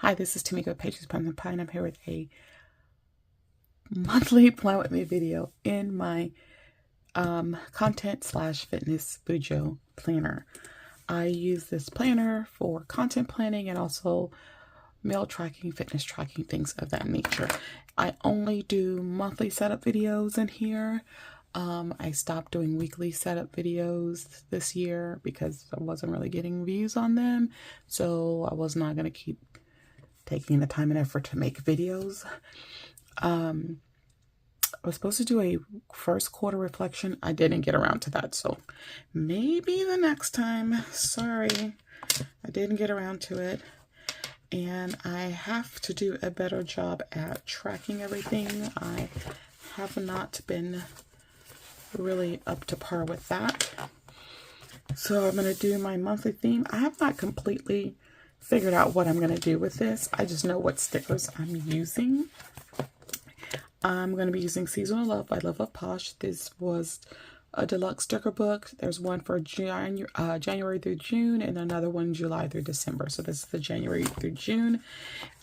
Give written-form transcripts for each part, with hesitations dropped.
Hi, this is Tamika with Pages, Puns, and Pie, and I'm here with a monthly Plan With Me video in my content/fitness Bujo planner. I use this planner for content planning and also meal tracking, fitness tracking, things of that nature. I only do monthly setup videos in here. I stopped doing weekly setup videos this year because I wasn't really getting views on them. So I was not going to keep taking the time and effort to make videos. I was supposed to do a first quarter reflection. I didn't get around to that. So maybe the next time. Sorry, I didn't get around to it. And I have to do a better job at tracking everything. I have not been really up to par with that. So I'm going to do my monthly theme. I have not completely figured out what I'm going to do with this. I just know what stickers I'm using. I'm going to be using Seasonal Love by Love of Posh. This was a deluxe sticker book. There's one for January through June and another one July through December. So this is the January through June.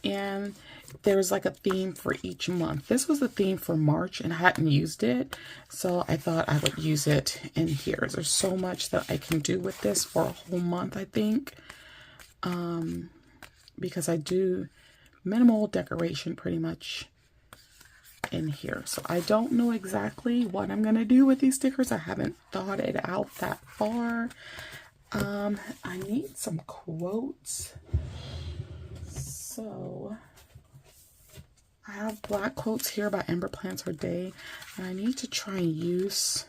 And there's like a theme for each month. This was the theme for March and I hadn't used it. So I thought I would use it in here. There's so much that I can do with this for a whole month, I think. Because I do minimal decoration pretty much in here. So I don't know exactly what I'm going to do with these stickers. I haven't thought it out that far. I need some quotes. So I have black quotes here by Amber Plants Her Day. And I need to try and use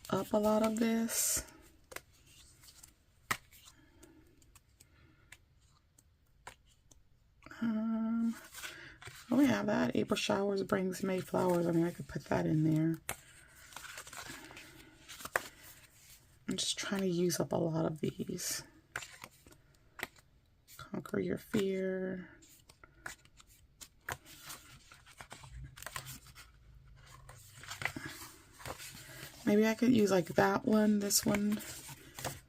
up a lot of this. Oh, we have that. April showers brings May flowers. I mean, I could put that in there. I'm just trying to use up a lot of these. Conquer your fear. Maybe I could use like that one, this one,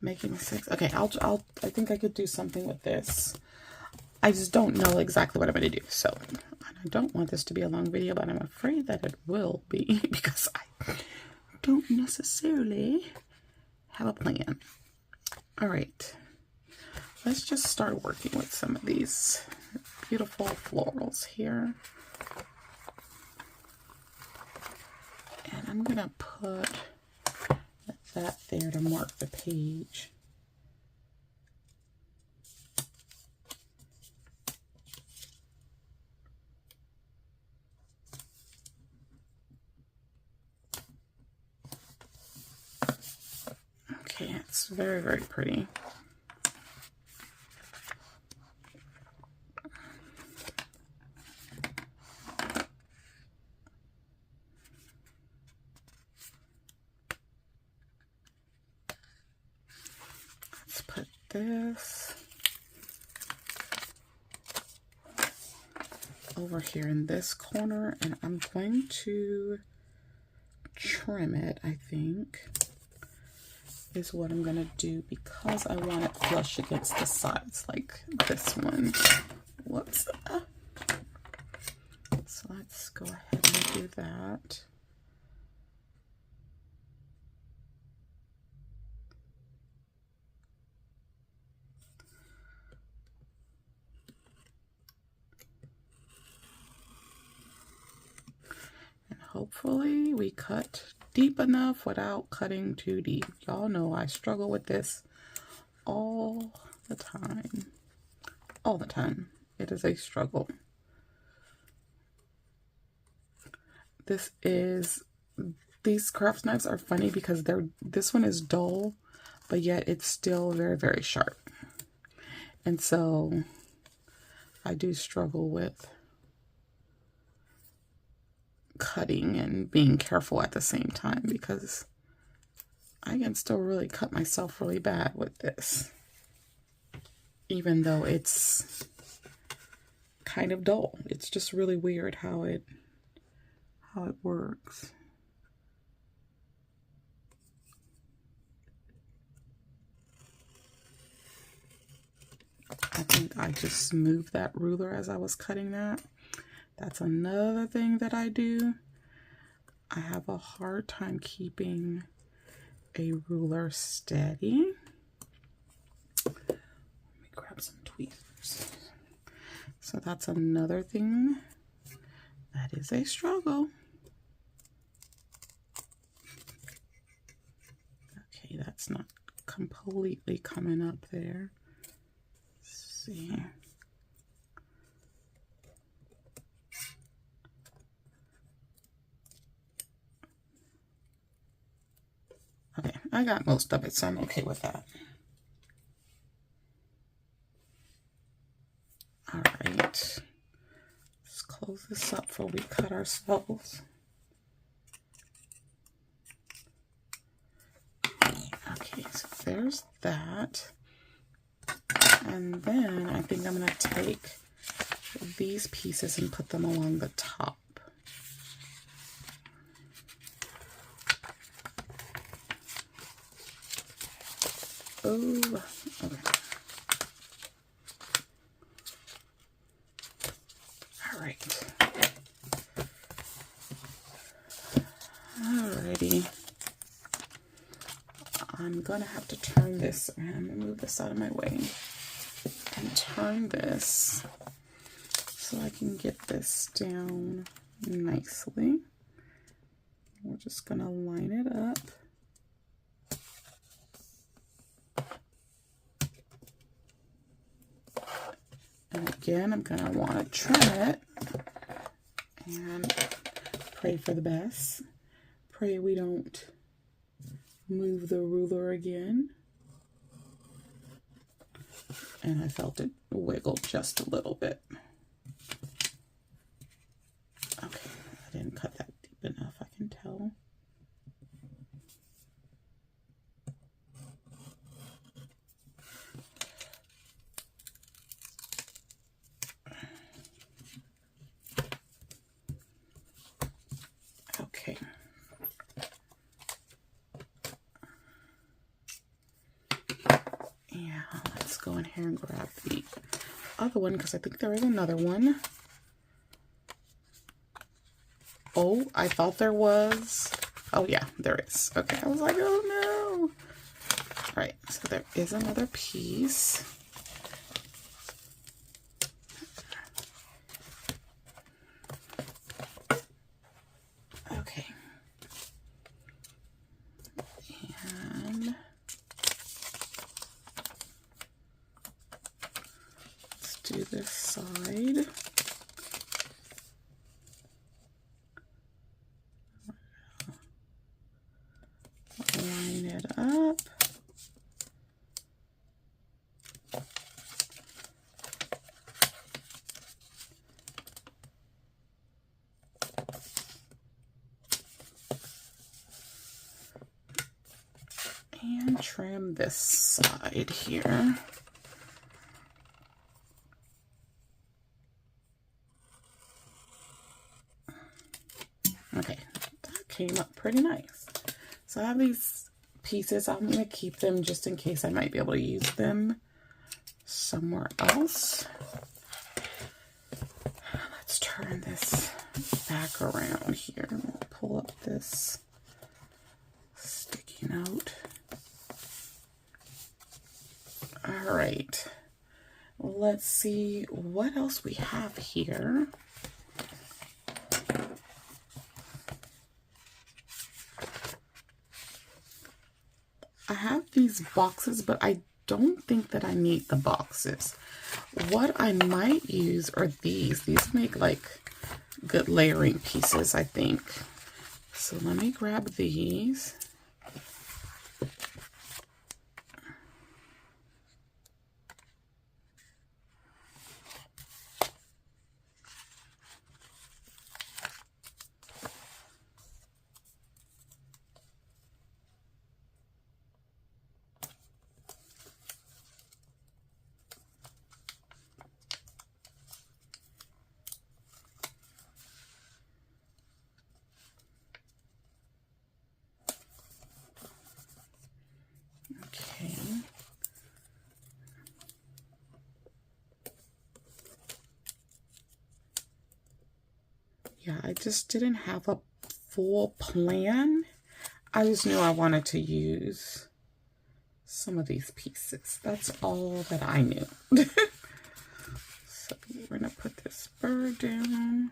making 6. Okay, I think I could do something with this. I just don't know exactly what I'm going to do. So I don't want this to be a long video, but I'm afraid that it will be because I don't necessarily have a plan. All right, let's just start working with some of these beautiful florals here. And I'm going to put that there to mark the page. Okay, it's very, very pretty. Let's put this over here in this corner, and I'm going to trim it, I think, is what I'm going to do because I want it flush against the sides like this one. Whoops. So let's go ahead and do that. And hopefully we cut deep enough without cutting too deep. Y'all know I struggle with this all the time. All the time. It is a struggle. These craft knives are funny because this one is dull, but yet it's still very, very sharp. And so I do struggle with cutting and being careful at the same time because I can still really cut myself really bad with this, even though it's kind of dull. It's just really weird how it works. I think I just moved that ruler as I was cutting that. That's another thing that I do. I have a hard time keeping a ruler steady. Let me grab some tweezers. So that's another thing that is a struggle. Okay, that's not completely coming up there. Let's see. Okay, I got most of it, so I'm okay with that. All right, let's close this up before we cut ourselves. Okay, so there's that. And then I think I'm gonna take these pieces and put them along the top. Oh, okay. All right. Alrighty. I'm gonna have to turn this, and I'm gonna move this out of my way and turn this so I can get this down nicely. We're just gonna line it up. And again, I'm gonna want to trim it and pray for the best. Pray we don't move the ruler again. And I felt it wiggle just a little bit. Okay, I didn't cut that deep enough, I can tell. Okay. Yeah, let's go in here and grab the other one because I think there is another one. Oh, I thought there was. Oh yeah, there is. Okay, I was like, oh no. All right, so there is another piece. Okay. And let's do this side. Line it up. And trim this side here. Okay, that came up pretty nice. So I have these pieces. I'm going to keep them just in case I might be able to use them somewhere else. Let's turn this back around here. Pull up this sticky note. All right. Let's see what else we have here. I have these boxes, but I don't think that I need the boxes. What I might use are these. These make like good layering pieces, I think. So let me grab these. Yeah, I just didn't have a full plan. I just knew I wanted to use some of these pieces. That's all that I knew. So we're going to put this bird down.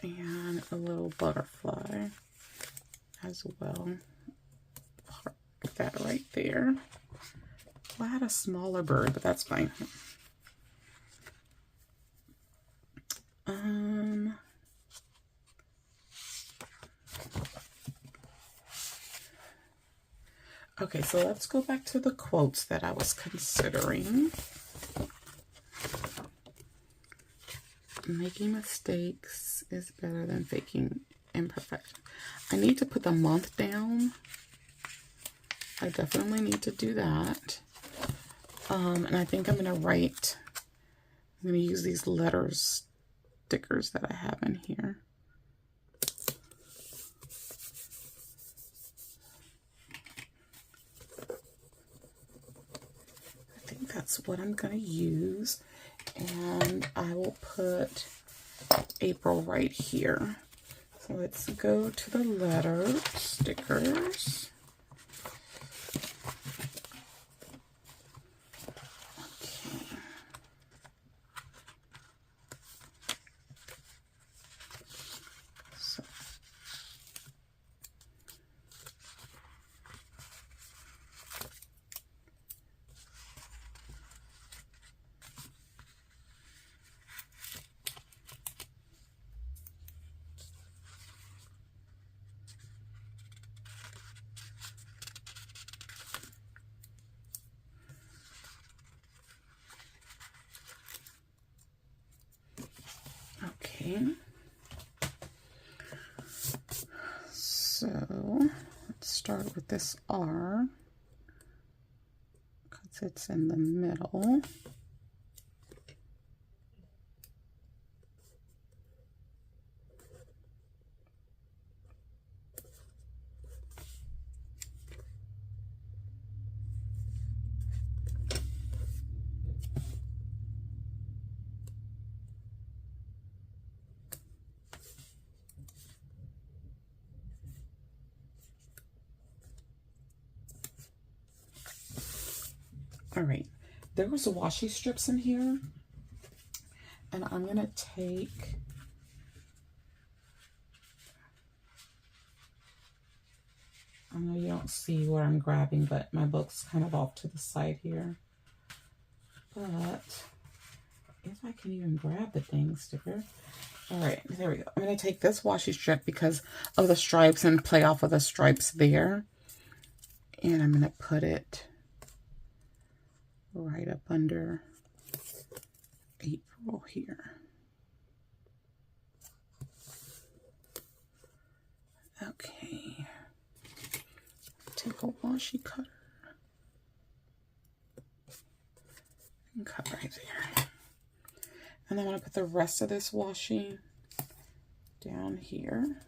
And a little butterfly as well. Park that right there. Well, I had a smaller bird, but that's fine. Okay, so let's go back to the quotes that I was considering. Making mistakes is better than faking imperfection. I need to put the month down. I definitely need to do that. And I think I'm going to use these letters stickers that I have in here. I think that's what I'm going to use. And I will put April right here. So let's go to the letter stickers. Okay, so let's start with this R because it's in the middle. All right, there was washi strips in here, and I'm gonna take I know you don't see what I'm grabbing, but my book's kind of off to the side here. But if I can even grab the dang sticker. All right, there we go. I'm gonna take this washi strip because of the stripes and play off of the stripes there. And I'm gonna put it right up under April here. Okay, take a washi cutter and cut right there. And I'm going to put the rest of this washi down here.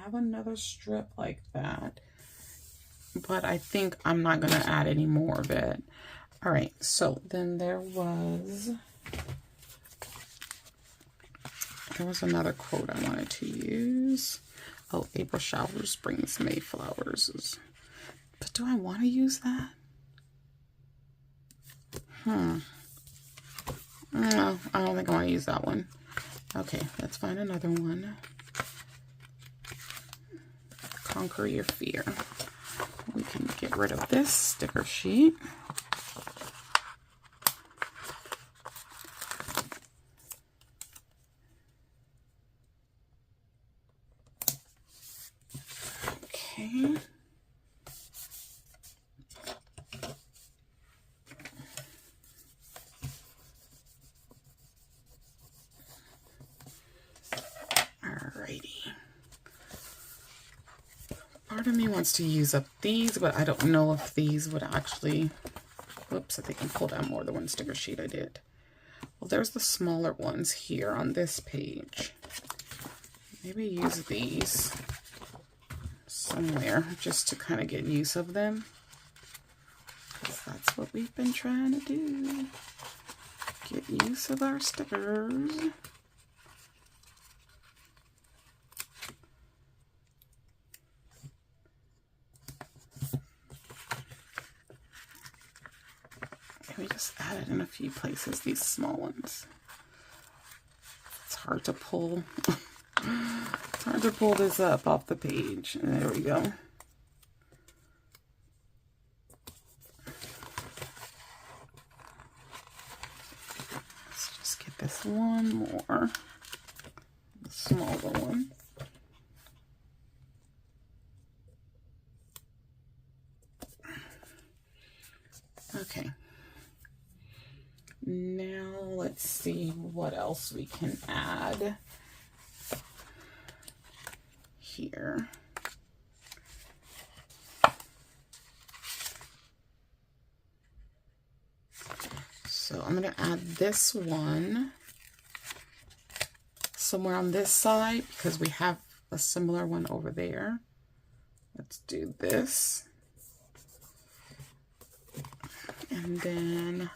Have another strip like that, but I think I'm not going to add any more of it. All right, so then there was another quote I wanted to use. Oh, April showers brings May flowers. But do I want to use that? No, I don't think I want to use that one. Okay, let's find another one. Conquer your fear. We can get rid of this sticker sheet. Okay. Alrighty. Part of me wants to use up these, but I don't know if these would actually... Whoops, I think I pulled out more than one sticker sheet I did. Well, there's the smaller ones here on this page. Maybe use these somewhere just to kind of get use of them. Because that's what we've been trying to do. Get use of our stickers. We just added in a few places, these small ones. It's hard to pull. It's hard to pull this up off the page. And there we go. Let's just get this one more. The smaller one. Okay. Now let's see what else we can add here. So I'm going to add this one somewhere on this side because we have a similar one over there. Let's do this. And then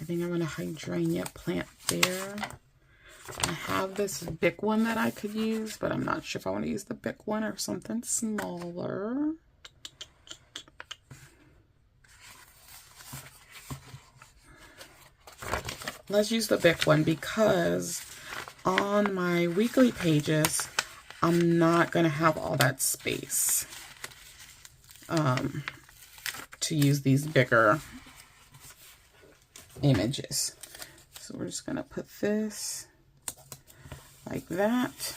I think I'm going to hydrangea plant there. I have this big one that I could use, but I'm not sure if I want to use the big one or something smaller. Let's use the big one because on my weekly pages, I'm not going to have all that space to use these bigger images. So we're just going to put this like that.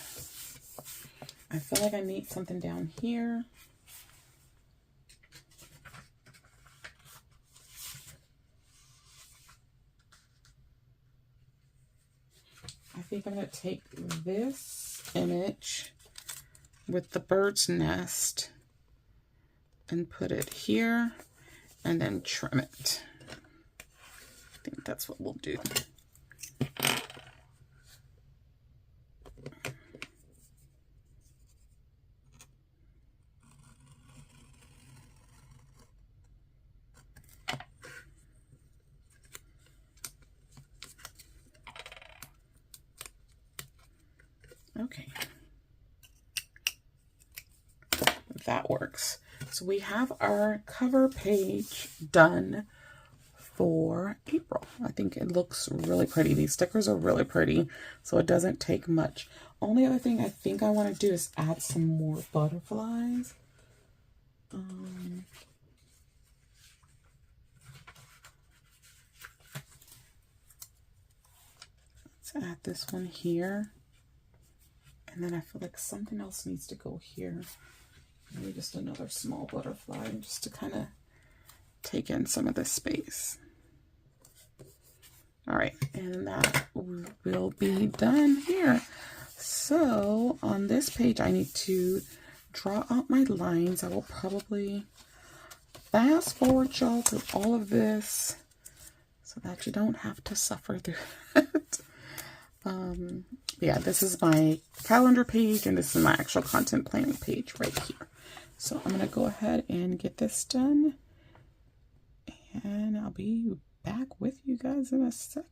I feel like I need something down here. I think I'm going to take this image with the bird's nest and put it here and then trim it. I think that's what we'll do. Okay. That works. So we have our cover page done for April. I think it looks really pretty. These stickers are really pretty, so it doesn't take much. Only other thing I think I want to do is add some more butterflies. Let's add this one here. And then I feel like something else needs to go here. Maybe just another small butterfly just to kind of take in some of this space. All right, and that will be done here. So on this page, I need to draw out my lines. I will probably fast forward y'all through all of this so that you don't have to suffer through it. Yeah, this is my calendar page and this is my actual content planning page right here. So I'm going to go ahead and get this done and I'll be back with you guys in a sec.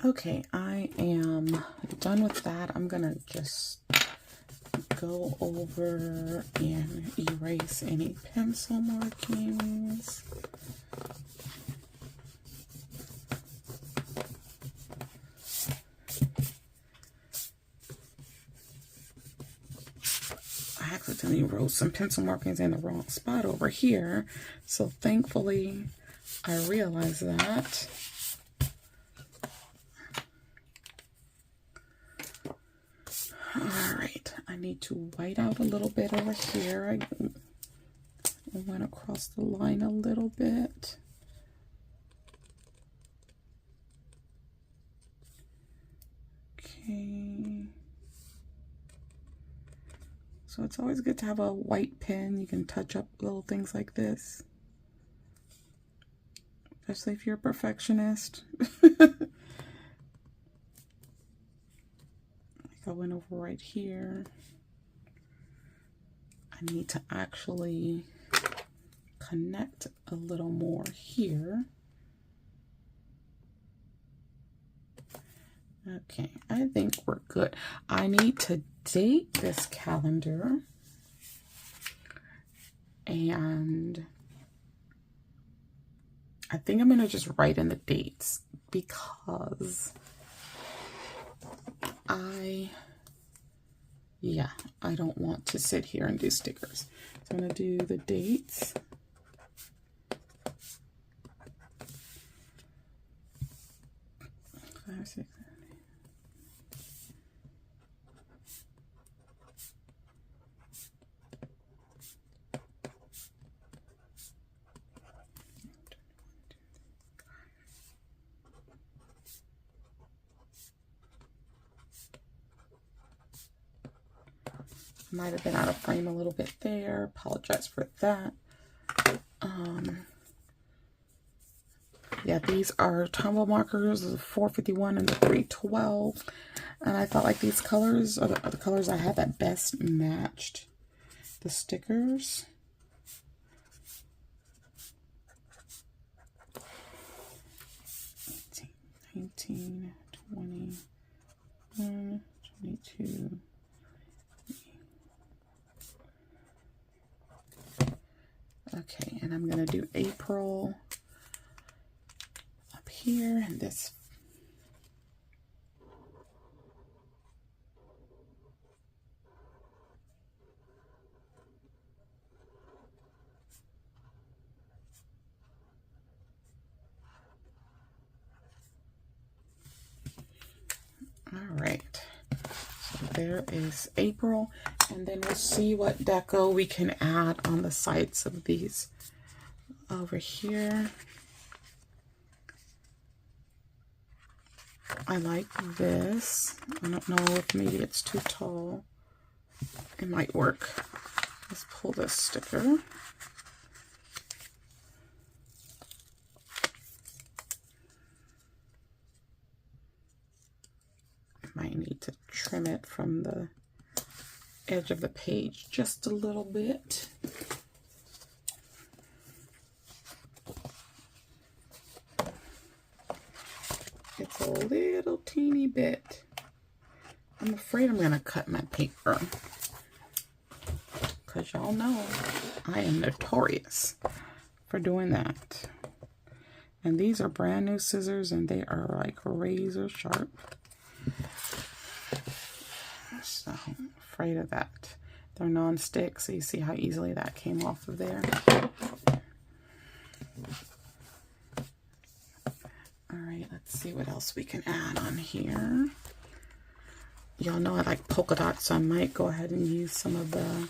Okay, I am done with that. I'm gonna just go over and erase any pencil markings. I accidentally wrote some pencil markings in the wrong spot over here. So thankfully, I realized that. All right, I need to white out a little bit over here. I went across the line a little bit. Okay. So it's always good to have a white pen. You can touch up little things like this. Especially if you're a perfectionist. Like I went over right here. I need to actually connect a little more here. Okay, I think we're good. I need to date this calendar, and I think I'm going to just write in the dates because I don't want to sit here and do stickers. So I'm going to do the dates. Five, six, might have been out of frame a little bit there. Apologize for that. Yeah, these are tumble markers, the 451 and the 312. And I felt like these colors are the colors I had that best matched the stickers. $18, $19, $21, $22. Okay, and I'm going to do April up here and this. All right, so there is April, and then we'll see what deco we can add on the sides of these over here. I like this. I don't know if maybe it's too tall. It might work. Let's pull this sticker. Might need to trim it from the edge of the page just a little bit. It's a little teeny bit. I'm afraid I'm going to cut my paper because y'all know I am notorious for doing that. And these are brand new scissors and they are like razor sharp. So, afraid of that. They're non-stick, so you see how easily that came off of there. Alright, let's see what else we can add on here. Y'all know I like polka dots, so I might go ahead and use some of the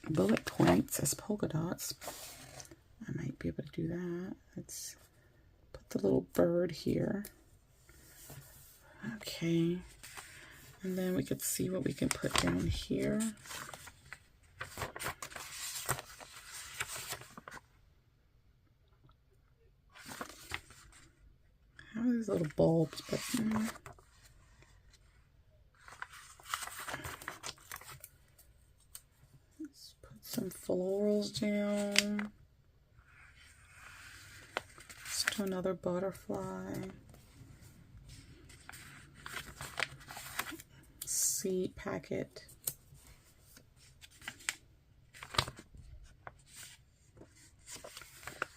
bullet points as polka dots. I might be able to do that. Let's put the little bird here. Okay. And then we could see what we can put down here. How are these little bulbs? But let's put some florals down. Let's do another butterfly. Seed packet.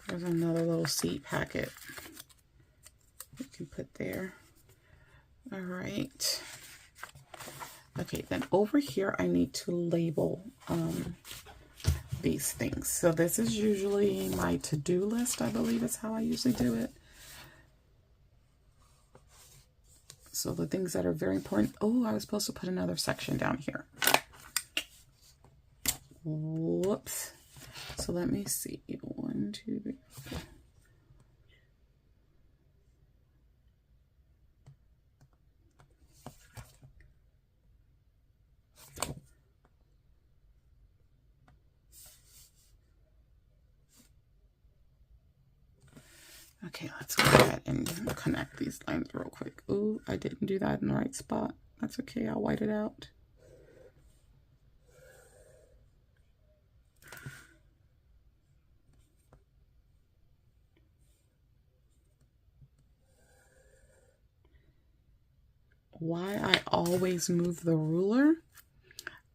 There's another little seed packet we can put there. All right. Okay, then over here I need to label these things. So this is usually my to-do list, I believe is how I usually do it. So the things that are very important. Oh, I was supposed to put another section down here. Whoops. So let me see. 1, 2, 3, 4. Okay, let's go ahead and connect these lines real quick. Ooh, I didn't do that in the right spot. That's okay, I'll white it out. Why I always move the ruler,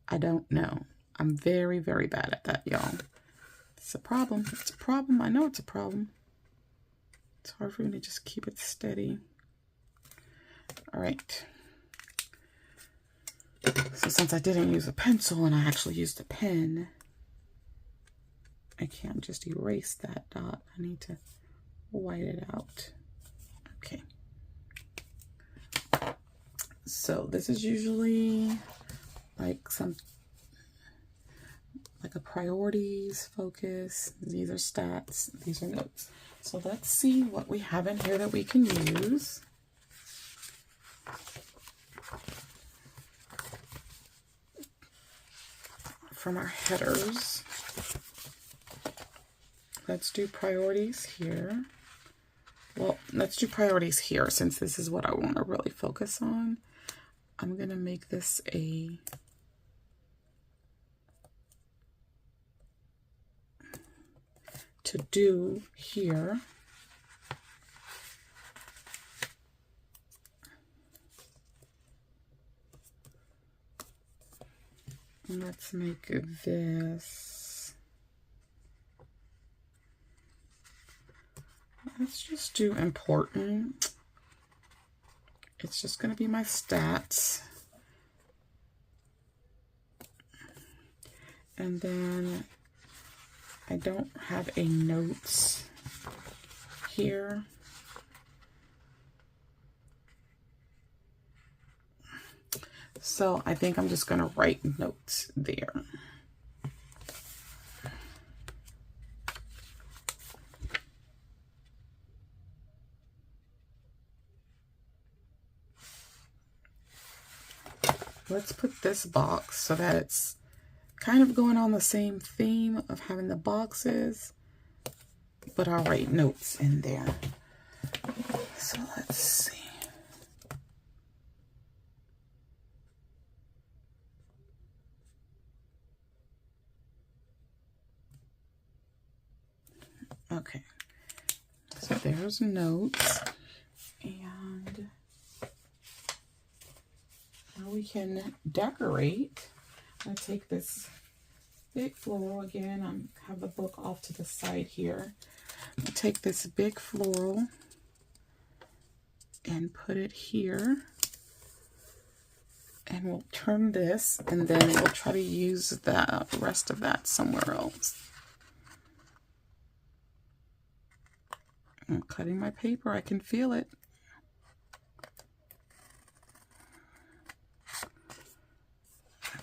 I don't know. I'm very, very bad at that, y'all. It's a problem. It's a problem. I know it's a problem. It's hard for me to just keep it steady. All right. So since I didn't use a pencil and I actually used a pen, I can't just erase that dot. I need to white it out. Okay. So this is usually like a priorities, focus. These are stats. These are notes. So let's see what we have in here that we can use. From our headers, let's do priorities here. Well, let's do priorities here since this is what I want to really focus on. I'm going to make this a to do here. And let's make this. Let's just do important. It's just going to be my stats. And then I don't have a notes here. So I think I'm just going to write notes there. Let's put this box so that it's kind of going on the same theme of having the boxes, but I'll write notes in there. So let's see. Okay, so there's notes, and now we can decorate. I take this big floral again. I have the book off to the side here. I take this big floral and put it here, and we'll turn this, and then we'll try to use the rest of that somewhere else. I'm cutting my paper. I can feel it.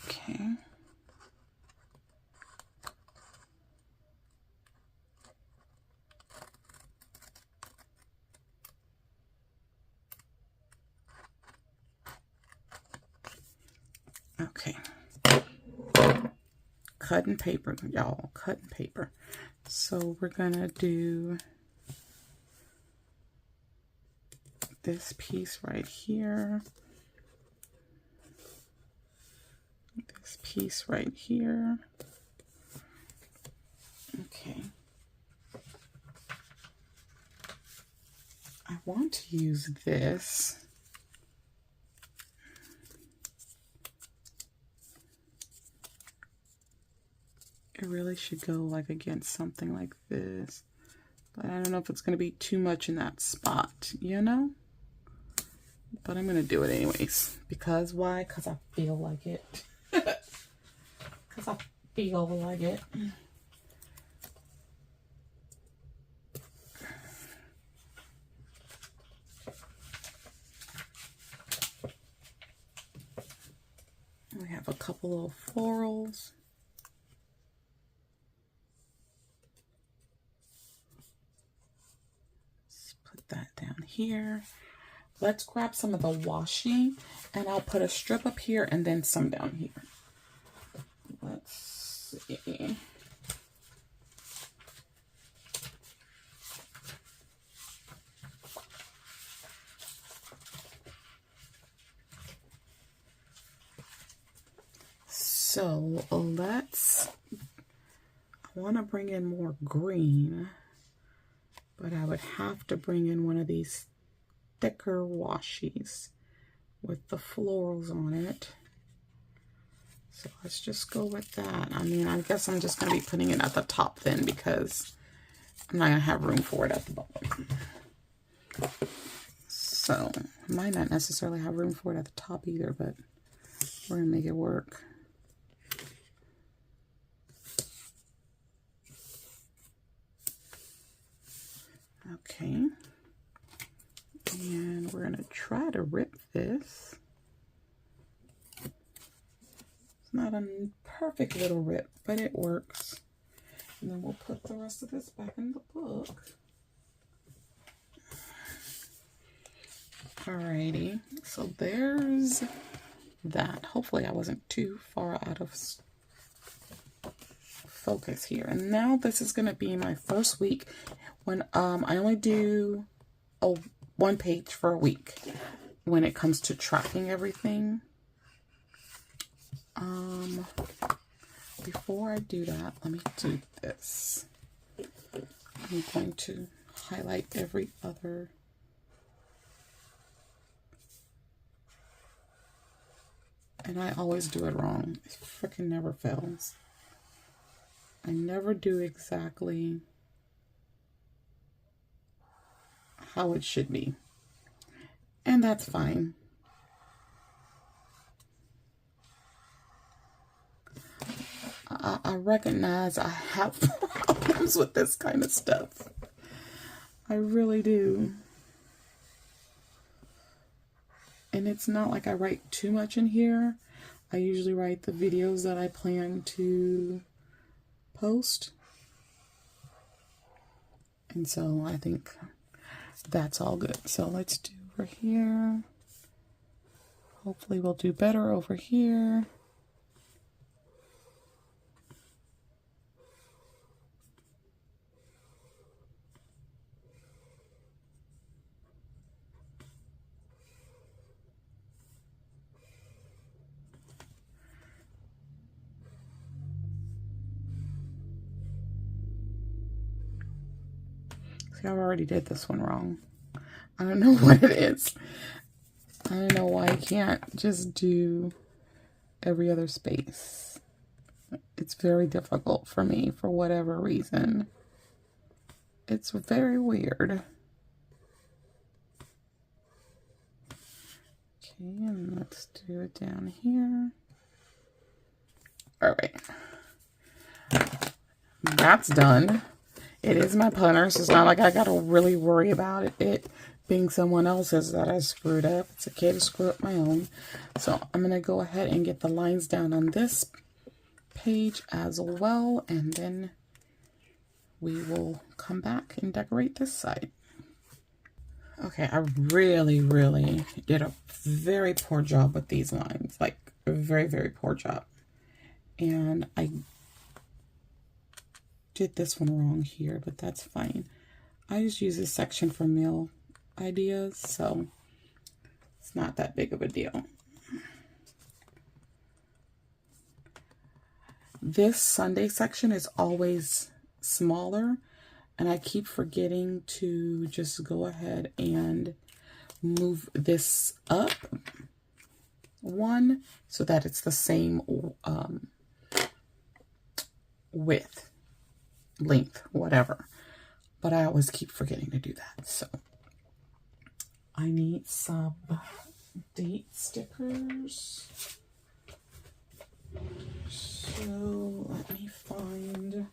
Okay. Okay. Cutting paper, y'all. Cutting paper. So we're gonna do this piece right here, this piece right here. Okay. I want to use this. It really should go like against something like this, but I don't know if it's going to be too much in that spot, you know? but I'm going to do it anyways. Because why? Because I feel like it. Because I feel like it. We have a couple little florals. Let's put that down here. Let's grab some of the washi, and I'll put a strip up here and then some down here. Let's see. So let's, I want to bring in more green, but I would have to bring in one of these thicker washies with the florals on it. So let's just go with that. I mean, I guess I'm just going to be putting it at the top then, because I'm not going to have room for it at the bottom. So I might not necessarily have room for it at the top either, but we're going to make it work. Okay, and we're going to try to rip this. It's not a perfect little rip, but it works. And then we'll put the rest of this back in the book. Alrighty, so there's that. Hopefully I wasn't too far out of focus here. And now this is going to be my first week when I only do one page for a week when it comes to tracking everything. Before I do that, let me do this. I'm going to highlight every other. And I always do it wrong. It freaking never fails. I never do exactly how it should be. And that's fine. I recognize I have problems with this kind of stuff. I really do. And it's not like I write too much in here. I usually write the videos that I plan to post. And so I think that's all good. So let's do over here. Hopefully we'll do better over here. See, I already did this one wrong. I don't know what it is. I don't know why I can't just do every other space. It's very difficult for me for whatever reason. It's very weird. Okay, and let's do it down here. All right. That's done. It is my planner, so it's not like I gotta really worry about it being someone else's that I screwed up. It's okay to screw up my own. So I'm gonna go ahead and get the lines down on this page as well, and then we will come back and decorate this side. Okay, I really did a very poor job with these lines, like a very poor job. And I did this one wrong here, but that's fine. I just use this section for meal ideas, so it's not that big of a deal. This Sunday section is always smaller, and I keep forgetting to just go ahead and move this up one so that it's the same width, length, whatever. But I always keep forgetting to do that. So I need some date stickers. So let me find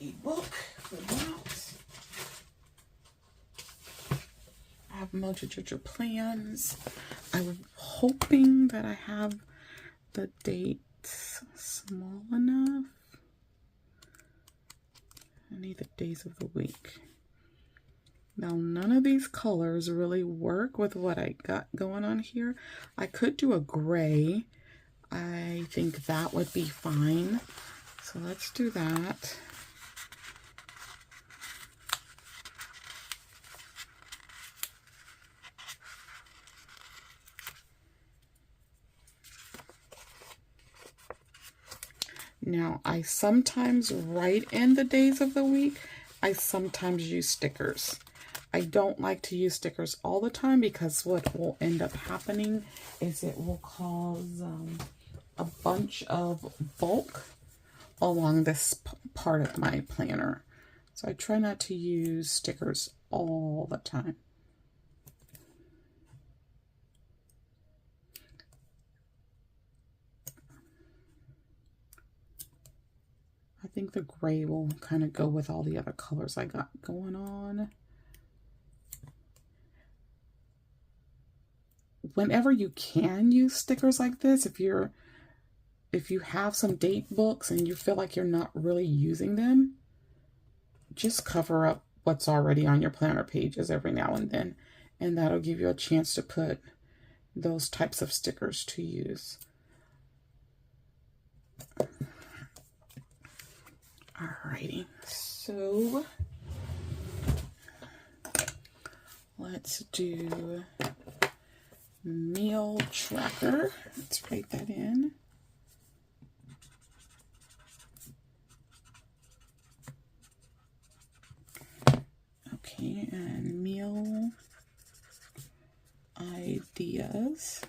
a book for that. I have Mojo plans. I was hoping that I have the dates small enough. I need the days of the week. Now, none of these colors really work with what I got going on here. I could do a gray. I think that would be fine. So let's do that. Now, I sometimes write in the days of the week. I sometimes use stickers. I don't like to use stickers all the time because what will end up happening is it will cause a bunch of bulk along this part of my planner. So I try not to use stickers all the time. I think the gray will kind of go with all the other colors I got going on. Whenever you can use stickers like this, if you have some date books and you feel like you're not really using them, just cover up what's already on your planner pages every now and then, and that'll give you a chance to put those types of stickers to use. Alrighty, so let's do meal tracker. Let's write that in. Okay, and meal ideas.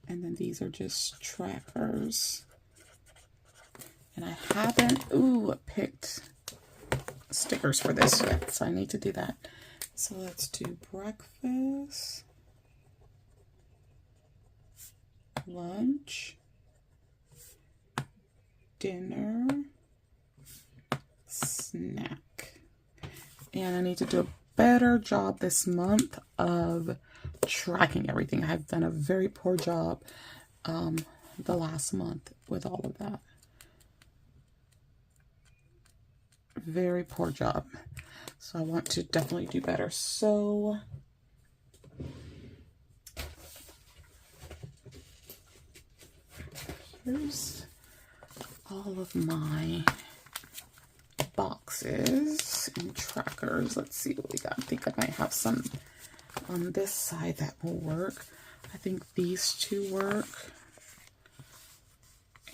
And then these are just trackers. And I haven't, picked stickers for this yet, so I need to do that. So let's do breakfast, lunch, dinner, snack. And I need to do a better job this month of tracking everything. I have done a very poor job the last month with all of that. Very poor job. So I want to definitely do better. So here's all of my boxes and trackers. Let's see what we got. I think I might have some on this side that will work. I think these two work.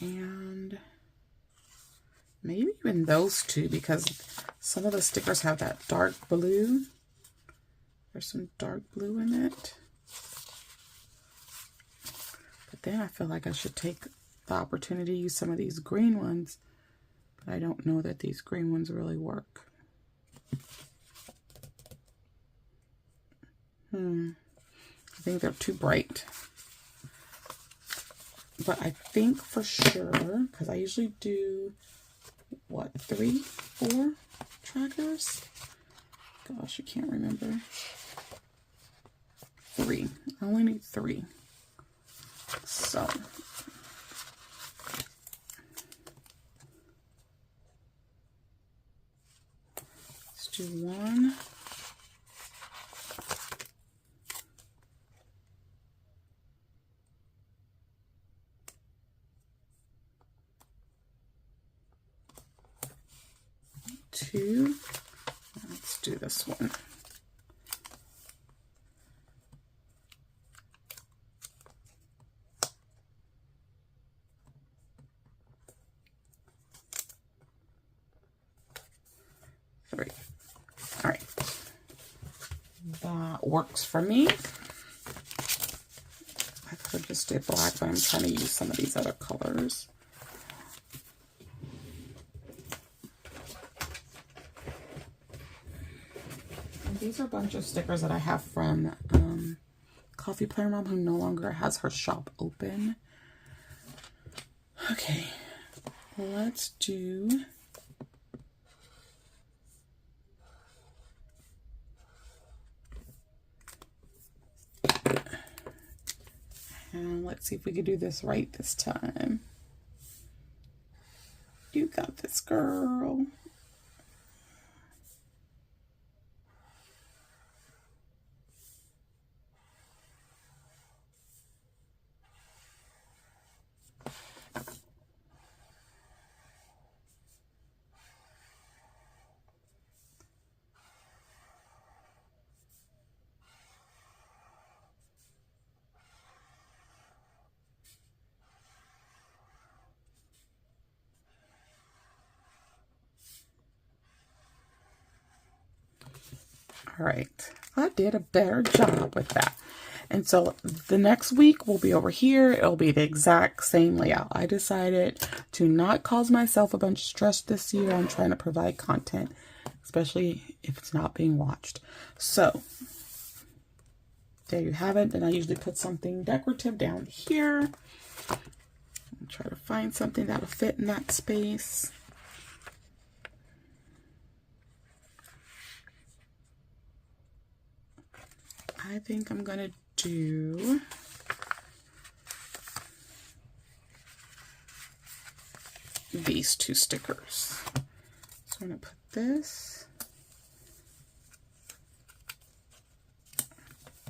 And maybe even those two, because some of the stickers have that dark blue. There's some dark blue in it. But then I feel like I should take the opportunity to use some of these green ones. But I don't know that these green ones really work. I think they're too bright. But I think for sure, because I usually do, what, 3, 4 trackers? Gosh, I can't remember. 3. I only need 3. So let's do 1. 2. Let's do this one. 3. All right. That works for me. I could just do black, but I'm trying to use some of these other colors. These are a bunch of stickers that I have from coffee planner mom who no longer has her shop open. Okay, let's do and let's see if we can do this right this time. You got this, girl. All right, I did a better job with that. And so the next week will be over here. It'll be the exact same layout. I decided to not cause myself a bunch of stress this year. I'm trying to provide content, especially if it's not being watched. So there you have it. Then I usually put something decorative down here. I'll try to find something that'll fit in that space. I think I'm gonna do these two stickers. So I'm gonna put this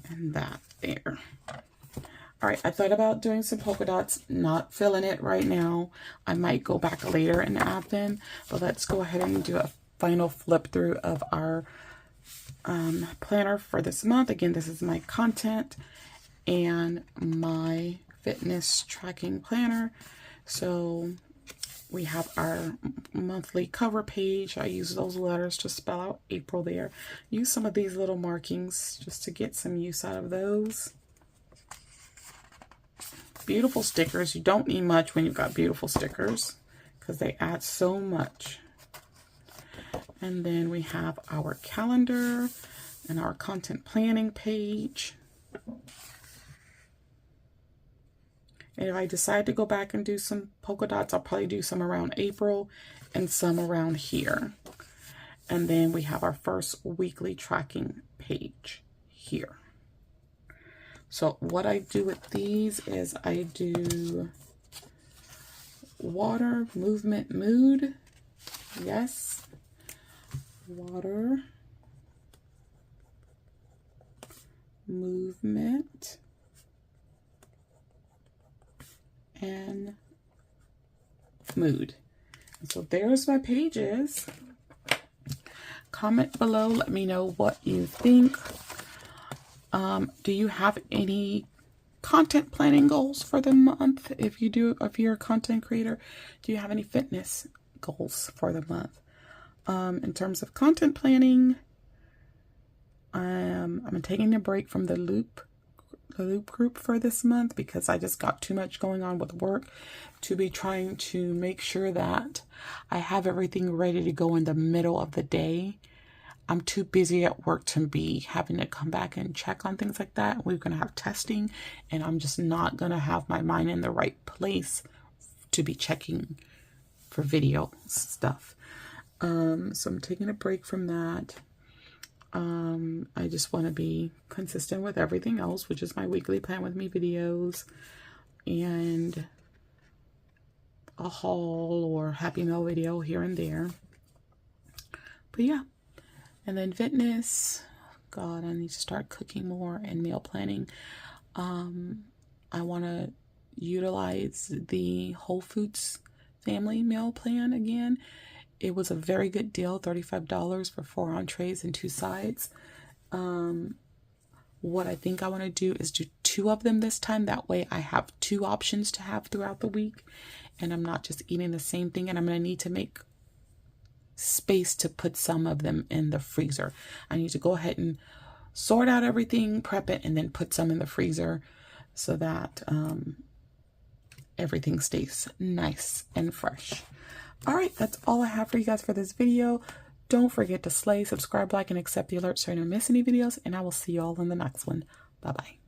and that there. All right, I thought about doing some polka dots, not feeling it right now. I might go back later and add them, but let's go ahead and do a final flip through of our planner for this month. Again, this is my content and my fitness tracking planner. So we have our monthly cover page. I use those letters to spell out April there. Use some of these little markings just to get some use out of those. Beautiful stickers. You don't need much when you've got beautiful stickers because they add so much. And then we have our calendar and our content planning page. And if I decide to go back and do some polka dots, I'll probably do some around April and some around here. And then we have our first weekly tracking page here. So what I do with these is I do water, movement, mood. Yes. Water, movement, and mood. And so there's my pages. Comment below, let me know what you think. Do you have any content planning goals for the month? If you do, if you're a content creator, do you have any fitness goals for the month? In terms of content planning, I'm taking a break from the Loop group for this month because I just got too much going on with work to be trying to make sure that I have everything ready to go in the middle of the day. I'm too busy at work to be having to come back and check on things like that. We're going to have testing and I'm just not going to have my mind in the right place to be checking for video stuff. So I'm taking a break from that. I just want to be consistent with everything else, which is my weekly plan with me videos and a haul or Happy Meal video here and there. But yeah, and then fitness. God, I need to start cooking more and meal planning. I want to utilize the Whole Foods family meal plan again. It was a very good deal, $35 for 4 entrees and 2 sides. What I think I want to do is do 2 of them this time. That way I have 2 options to have throughout the week. And I'm not just eating the same thing. And I'm going to need to make space to put some of them in the freezer. I need to go ahead and sort out everything, prep it, and then put some in the freezer so that everything stays nice and fresh. All right, that's all I have for you guys for this video. Don't forget to slay, subscribe, like, and accept the alerts so you don't miss any videos. And I will see you all in the next one. Bye-bye.